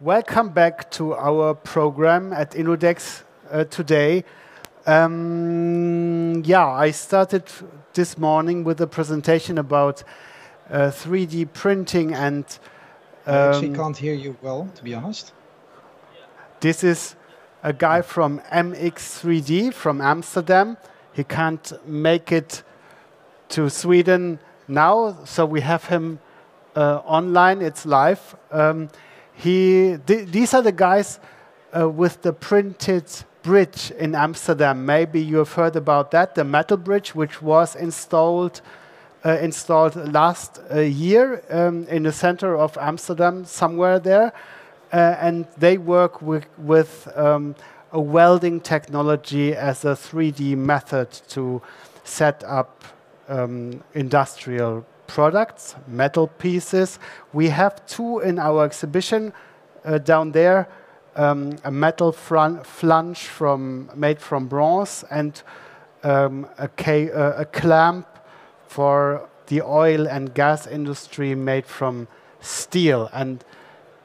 Welcome back to our program at InnoDex today. I started this morning with a presentation about 3D printing and... I actually can't hear you well, to be honest. This is a guy from MX3D from Amsterdam. He can't make it to Sweden now, so we have him online. It's live. These are the guys with the printed bridge in Amsterdam. Maybe you have heard about that, the metal bridge, which was installed last year in the center of Amsterdam, somewhere there. And they work with a welding technology as a 3D method to set up industrial products, metal pieces. We have two in our exhibition down there, a metal flange made from bronze and a clamp for the oil and gas industry made from steel. And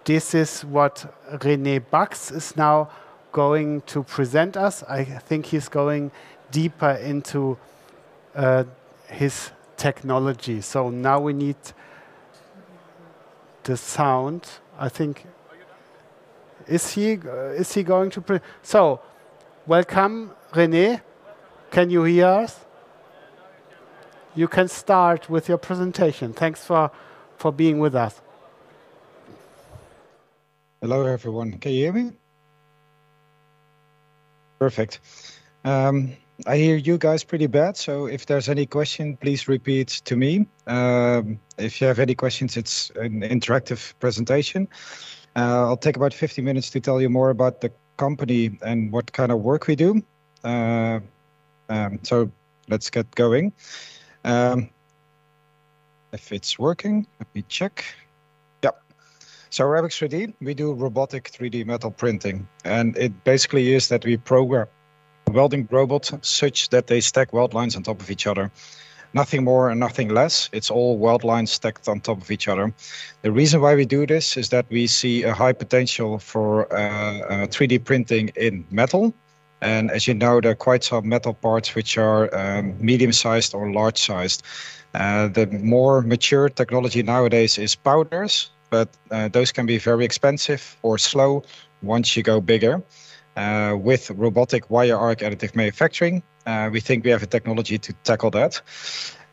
this is what René Bax is now going to present us. I think he's going deeper into his technology. So now we need the sound. I think is he going to so welcome, René. Can you hear us? You can start with your presentation. Thanks for being with us. Hello everyone, can you hear me? Perfect. I hear you guys pretty bad, so if there's any question, please repeat to me. If you have any questions, it's an interactive presentation. I'll take about 50 minutes to tell you more about the company and what kind of work we do. So let's get going. If it's working, let me check. Yep. So MX3D, we do robotic 3D metal printing. And it basically is that we program welding robots such that they stack weld lines on top of each other. Nothing more and nothing less. It's all weld lines stacked on top of each other. The reason why we do this is that we see a high potential for 3D printing in metal. And as you know, there are quite some metal parts which are medium-sized or large-sized. The more mature technology nowadays is powders, but those can be very expensive or slow once you go bigger. With robotic wire arc additive manufacturing, we think we have a technology to tackle that.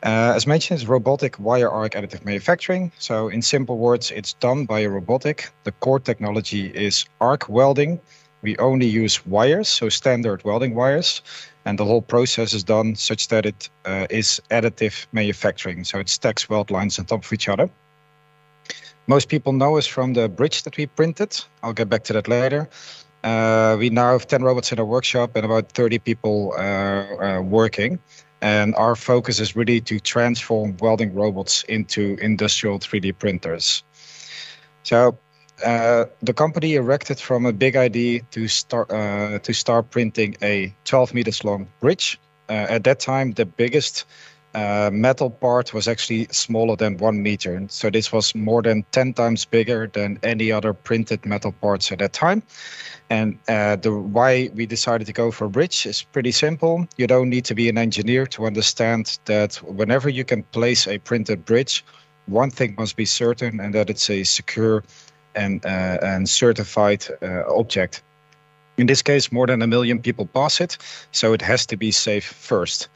As mentioned, it's robotic wire arc additive manufacturing. So in simple words, it's done by a robotic. The core technology is arc welding. We only use wires, so standard welding wires. And the whole process is done such that it is additive manufacturing. So it stacks weld lines on top of each other. Most people know us from the bridge that we printed. I'll get back to that later. We now have 10 robots in our workshop and about 30 people working. And our focus is really to transform welding robots into industrial 3D printers. So the company erected from a big idea to start printing a 12 meters long bridge. At that time, the biggest metal part was actually smaller than 1 meter. So this was more than 10 times bigger than any other printed metal parts at that time. And why we decided to go for a bridge is pretty simple. You don't need to be an engineer to understand that whenever you can place a printed bridge, one thing must be certain, and that it's a secure and certified object. In this case, more than 1 million people pass it, so it has to be safe first.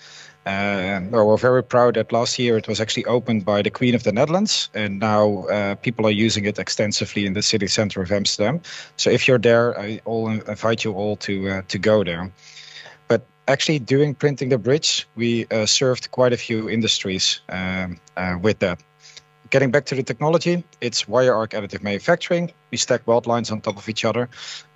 We're very proud that last year it was actually opened by the Queen of the Netherlands, and now people are using it extensively in the city center of Amsterdam. So if you're there, I invite you all to go there. But actually doing printing the bridge, we served quite a few industries with that. Getting back to the technology, it's wire arc additive manufacturing. We stack weld lines on top of each other.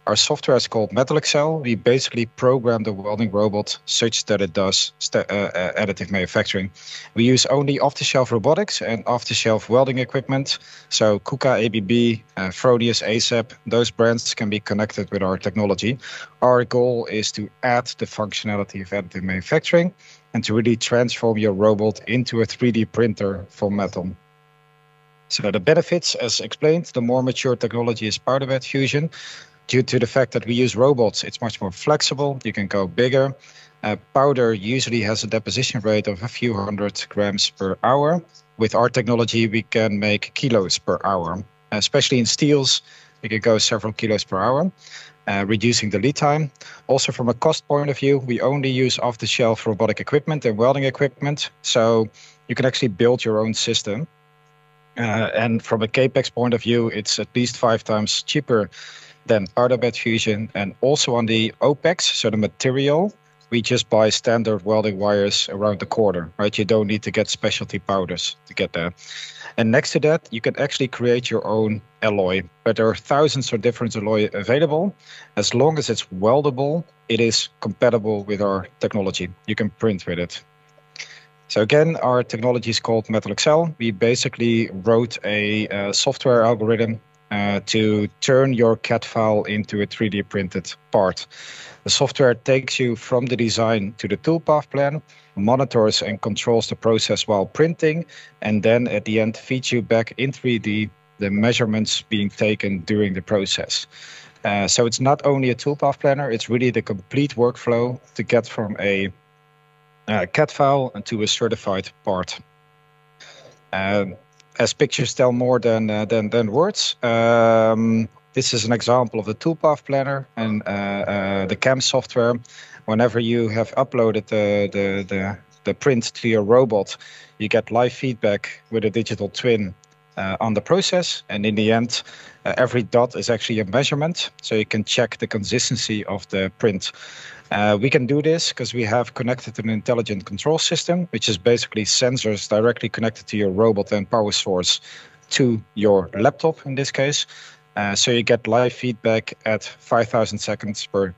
Our software is called Metal Excel. We basically program the welding robot such that it does additive manufacturing. We use only off-the-shelf robotics and off-the-shelf welding equipment. So KUKA, ABB, Frodius, ASAP, those brands can be connected with our technology. Our goal is to add the functionality of additive manufacturing and to really transform your robot into a 3D printer for metal. So the benefits, as explained, the more mature technology is powder bed fusion. Due to the fact that we use robots, it's much more flexible. You can go bigger. Powder usually has a deposition rate of a few hundred grams per hour. With our technology, we can make kilos per hour. Especially in steels, we can go several kilos per hour, reducing the lead time. Also, from a cost point of view, we only use off-the-shelf robotic equipment and welding equipment. So you can actually build your own system. And from a capex point of view, it's at least 5 times cheaper than powder bed fusion. And also on the OPEX, so the material, we just buy standard welding wires around the corner, right? You don't need to get specialty powders to get that. And next to that, you can actually create your own alloy. But there are thousands of different alloy available. As long as it's weldable, it is compatible with our technology. You can print with it. So again, our technology is called Metal Excel. We basically wrote a software algorithm to turn your CAD file into a 3D printed part. The software takes you from the design to the toolpath plan, monitors and controls the process while printing, and then at the end feeds you back in 3D the measurements being taken during the process. So it's not only a toolpath planner, it's really the complete workflow to get from a CAD file to a certified part. As pictures tell more than words, this is an example of the toolpath planner and the CAM software. Whenever you have uploaded the print to your robot, you get live feedback with a digital twin on the process, and in the end, every dot is actually a measurement, so you can check the consistency of the print. We can do this because we have connected an intelligent control system, which is basically sensors directly connected to your robot and power source to your laptop in this case. So you get live feedback at 5,000 seconds per,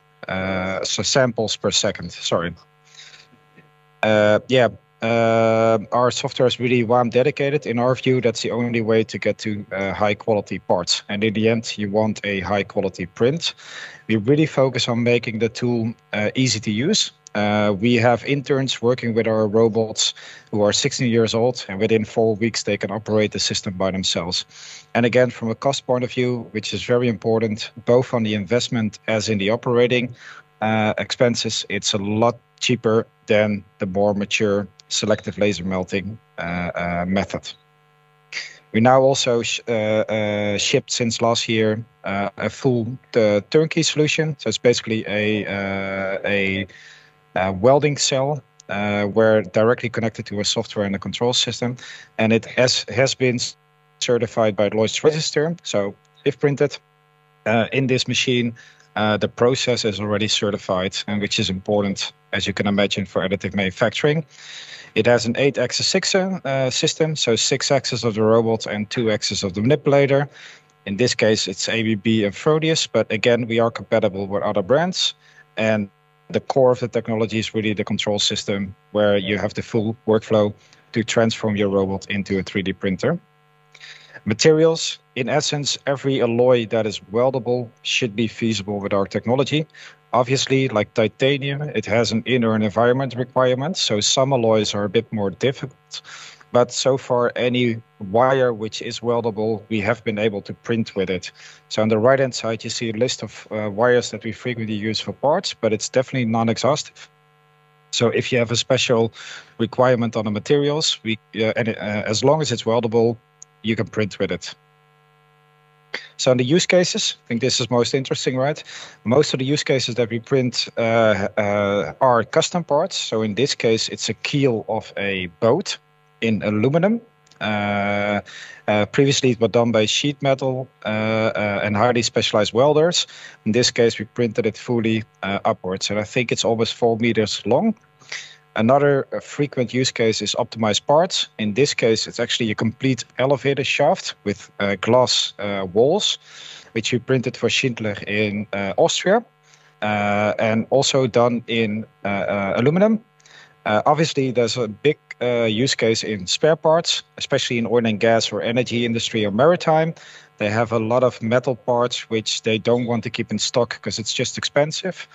so samples per second, sorry. Our software is really WAAM dedicated. In our view, that's the only way to get to high quality parts. And in the end, you want a high quality print. We really focus on making the tool easy to use. We have interns working with our robots who are 16 years old, and within 4 weeks, they can operate the system by themselves. And again, from a cost point of view, which is very important, both on the investment as in the operating expenses, it's a lot cheaper than the more mature selective laser melting method. We now also shipped since last year a full turnkey solution. So it's basically a welding cell where directly connected to a software and a control system, and it has been certified by Lloyd's Register. So if printed in this machine, the process is already certified, and which is important, as you can imagine, for additive manufacturing. It has an 8-axis system, so 6 axes of the robot and 2 axes of the manipulator. In this case, it's ABB and Frodius, but again, we are compatible with other brands. And the core of the technology is really the control system, where you have the full workflow to transform your robot into a 3D printer. Materials, in essence, every alloy that is weldable should be feasible with our technology. Obviously, like titanium, it has an inner and environment requirement, so some alloys are a bit more difficult. But so far, any wire which is weldable, we have been able to print with it. So on the right-hand side, you see a list of wires that we frequently use for parts, but it's definitely non-exhaustive. So if you have a special requirement on the materials, as long as it's weldable, you can print with it. So in the use cases, I think this is most interesting, right? Most of the use cases that we print are custom parts. So in this case, it's a keel of a boat in aluminum. Previously, it was done by sheet metal and highly specialized welders. In this case, we printed it fully upwards, and I think it's almost 4 meters long. Another frequent use case is optimized parts. In this case, it's actually a complete elevator shaft with glass walls, which we printed for Schindler in Austria, and also done in aluminum. Obviously, there's a big use case in spare parts, especially in oil and gas or energy industry or maritime. They have a lot of metal parts which they don't want to keep in stock because it's just expensive.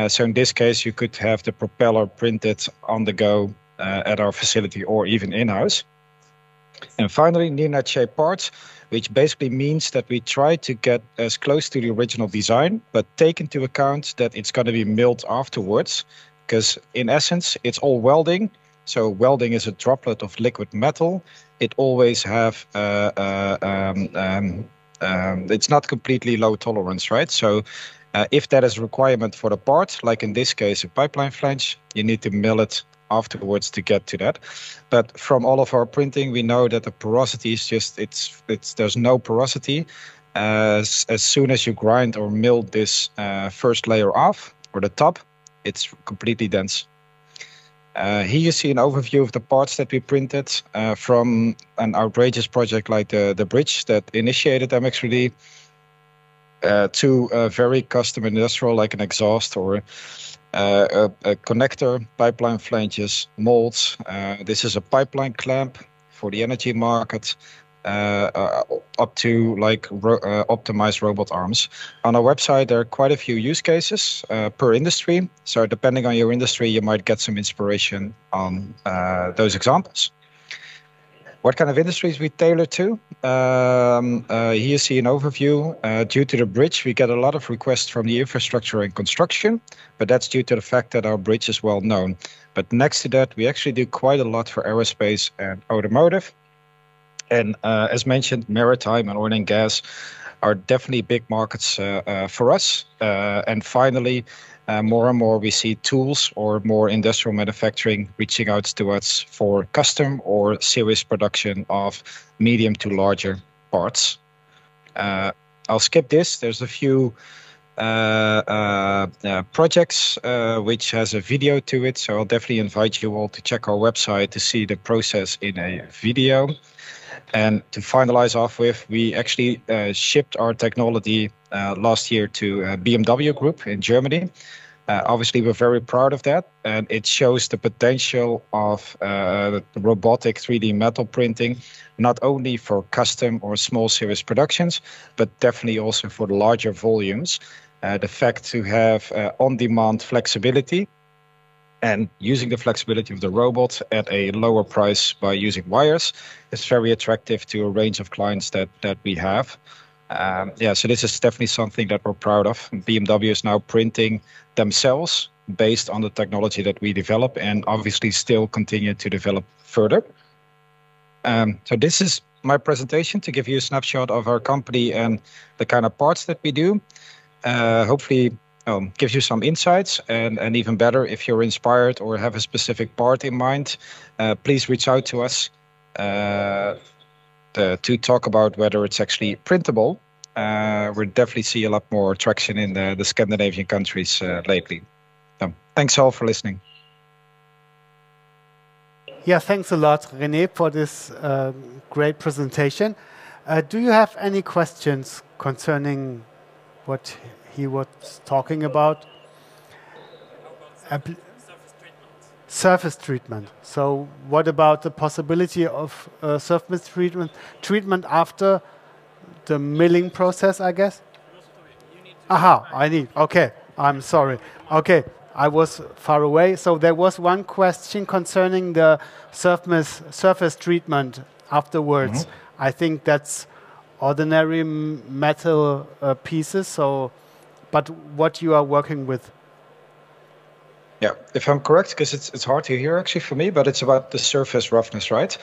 So in this case, you could have the propeller printed on the go at our facility or even in-house. And finally, near-net shape parts, which basically means that we try to get as close to the original design, but take into account that it's going to be milled afterwards, because in essence, it's all welding. So welding is a droplet of liquid metal. It always have, it's not completely low tolerance, right? So if that is a requirement for the part, like in this case, a pipeline flange, you need to mill it afterwards to get to that. But from all of our printing, we know that the porosity is just, there's no porosity. As soon as you grind or mill this first layer off, or the top, it's completely dense. Here you see an overview of the parts that we printed from an outrageous project like the bridge that initiated MX3D to a very custom industrial like an exhaust or a connector, pipeline flanges, molds. This is a pipeline clamp for the energy market, up to like optimized robot arms. On our website, there are quite a few use cases per industry. So depending on your industry, you might get some inspiration on those examples. What kind of industries we tailor to? Here you see an overview. Due to the bridge, we get a lot of requests from the infrastructure and construction, but that's due to the fact that our bridge is well known. But next to that, we actually do quite a lot for aerospace and automotive. And as mentioned, maritime and oil and gas are definitely big markets for us. And finally, more and more we see tools or more industrial manufacturing reaching out to us for custom or series production of medium to larger parts. I'll skip this. There's a few projects which has a video to it. So I'll definitely invite you all to check our website to see the process in a video. And to finalize off with, we actually shipped our technology last year to BMW Group in Germany. Obviously, we're very proud of that, and it shows the potential of robotic 3D metal printing, not only for custom or small series productions, but definitely also for the larger volumes. The fact to have on-demand flexibility and using the flexibility of the robot at a lower price by using wires is very attractive to a range of clients that we have. So this is definitely something that we're proud of. BMW is now printing themselves based on the technology that we develop and obviously still continue to develop further. So this is my presentation to give you a snapshot of our company and the kind of parts that we do. Hopefully gives you some insights, and even better, if you're inspired or have a specific part in mind, please reach out to us to talk about whether it's actually printable. We definitely see a lot more traction in the Scandinavian countries lately. So, thanks all for listening. Yeah, thanks a lot, René, for this great presentation. Do you have any questions concerning what he was talking about? Surface treatment. So what about the possibility of surface treatment after the milling process, I guess? Okay, I'm sorry. Okay, I was far away. So there was one question concerning the surface treatment afterwards. I think that's ordinary metal pieces. So, but what you are working with? Yeah, if I'm correct, because it's hard to hear actually for me, but it's about the surface roughness, right?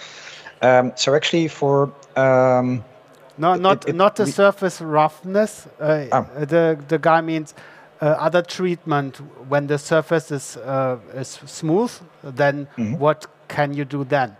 So actually for not the surface roughness. The guy means other treatment when the surface is smooth. Then what can you do then?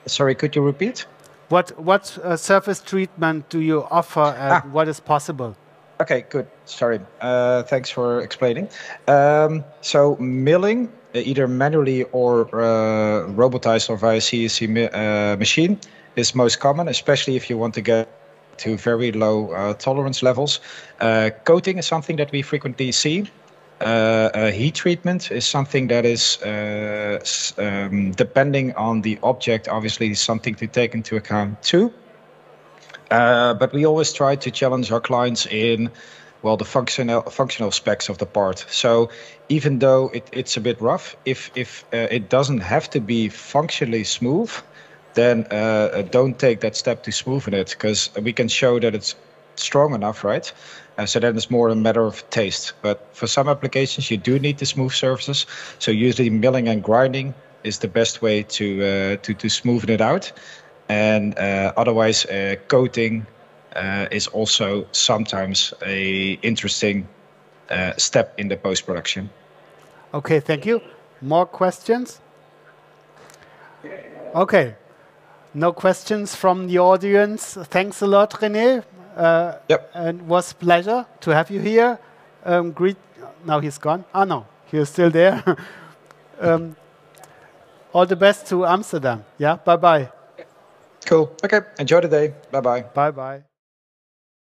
Sorry, could you repeat? What surface treatment do you offer, and what is possible? Okay, good. Sorry. Thanks for explaining. So milling, either manually or robotized or via CNC machine, is most common, especially if you want to get to very low tolerance levels. Coating is something that we frequently see. Heat treatment is something that is, depending on the object, obviously something to take into account too. But we always try to challenge our clients in, well, the functional specs of the part. So even though it's a bit rough, if it doesn't have to be functionally smooth, then don't take that step to smoothen it, because we can show that it's strong enough, right? So then it's more a matter of taste. But for some applications, you do need the smooth surfaces. So usually milling and grinding is the best way to smoothen it out. And otherwise, coating is also sometimes a interesting step in the post-production. Okay, thank you. More questions? Okay. No questions from the audience. Thanks a lot, René. Yep. And it was a pleasure to have you here. Now he's gone. Ah, no, he's still there. All the best to Amsterdam. Yeah, bye-bye. Cool. Okay, enjoy the day. Bye-bye. Bye-bye.